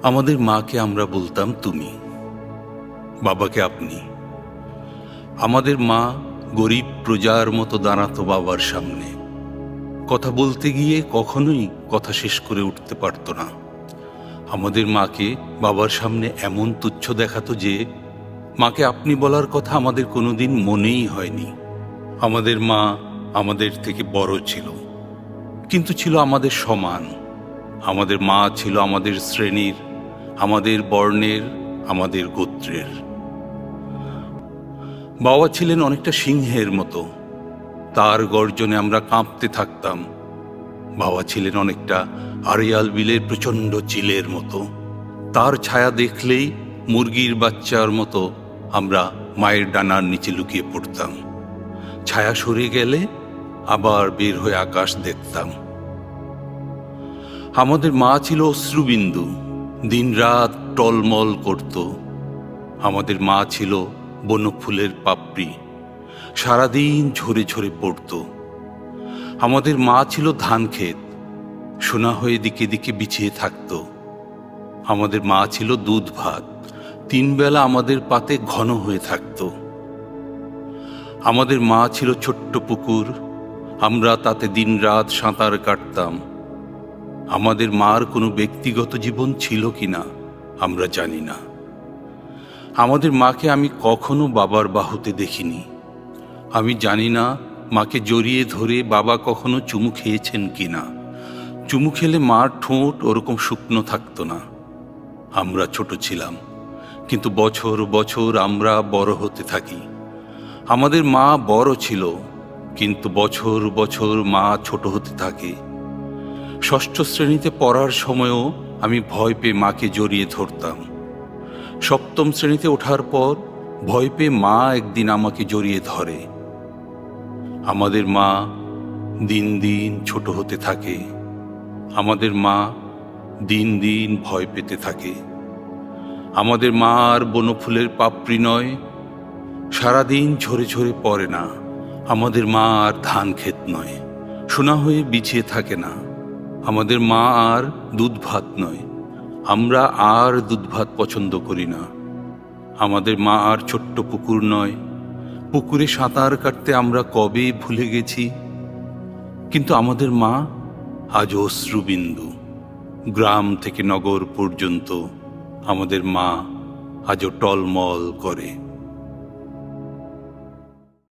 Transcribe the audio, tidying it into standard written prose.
আমাদের মাকে আমরা বলতাম তুমি, বাবাকে আপনি। আমাদের মা গরিব প্রজার মতো দাঁড়াতো বাবার সামনে। কথা বলতে গিয়ে কখনোই কথা শেষ করে উঠতে পারত না। আমাদের মাকে বাবার সামনে এমন তুচ্ছ দেখাতো যে মাকে আপনি বলার কথা আমাদের কোনোদিন মনেই হয়নি। আমাদের মা আমাদের থেকে বড় ছিল, কিন্তু ছিল আমাদের সমান। আমাদের মা ছিল আমাদের শ্রেণীর, আমাদের বর্ণের, আমাদের গোত্রের। বাবা ছিলেন অনেকটা সিংহের মতো, তার গর্জনে আমরা কাঁপতে থাকতাম। বাবা ছিলেন অনেকটা আড়িয়াল বিলের প্রচণ্ড চিলের মতো, তার ছায়া দেখলেই মুরগির বাচ্চার মতো আমরা মায়ের ডানার নিচে লুকিয়ে পড়তাম। ছায়া সরে গেলে আবার বের হয়ে আকাশ দেখতাম। আমাদের মা ছিল অশ্রুবিন্দু, দিনরাত টলমল করত। আমাদের মা ছিল বনফুলের পাপড়ি, সারাদিন ঝরে ঝরে পড়ত। আমাদের মা ছিল ধান ক্ষেত, সোনা হয়ে দিকে দিকে বিছিয়ে থাকত। আমাদের মা ছিল দুধ ভাত, 3 বেলা আমাদের পাতে ঘন হয়ে থাকত। আমাদের মা ছিল ছোট্ট পুকুর, আমরা তাতে দিনরাত সাঁতার কাটতাম। আমাদের মার কোনো ব্যক্তিগত জীবন ছিল কিনা আমরা জানি না। আমাদের মাকে আমি কখনো বাবার বাহুতে দেখিনি। আমি জানি না মাকে জড়িয়ে ধরে বাবা কখনো চুমু খেয়েছেন কিনা। চুমু খেলে মার ঠোঁট ওরকম শুকনো থাকতো না। আমরা ছোট ছিলাম, কিন্তু বছর বছর আমরা বড় হতে থাকি। আমাদের মা বড় ছিল, কিন্তু বছর বছর মা ছোট হতে থাকে। 6ষ্ঠ শ্রেণীতে পড়ার সময়ও আমি ভয় পেয়ে মাকে জড়িয়ে ধরতাম। 7ম শ্রেণীতে ওঠার পর ভয় পেয়ে মা একদিন আমাকে জড়িয়ে ধরে। আমাদের মা দিন দিন ছোট হতে থাকে। আমাদের মা দিন দিন ভয় পেতে থাকে। আমাদের মা আর বনফুলের পাপড়ি নয়, সারাদিন ঝরে ঝরে পড়ে না। আমাদের মা আর ধান ক্ষেত নয়, সোনা হয়ে বিছিয়ে থাকে না। আমাদের মা আর দুধ ভাত নয়, আমরা আর দুধ ভাত পছন্দ করি না। আমাদের মা আর ছোট্ট পুকুর নয়, পুকুরে সাঁতার কাটতে আমরা কবে ভুলে গেছি। কিন্তু আমাদের মা আজ অশ্রুবিন্দু। গ্রাম থেকে নগর পর্যন্ত আমাদের মা আজও টলমল করে।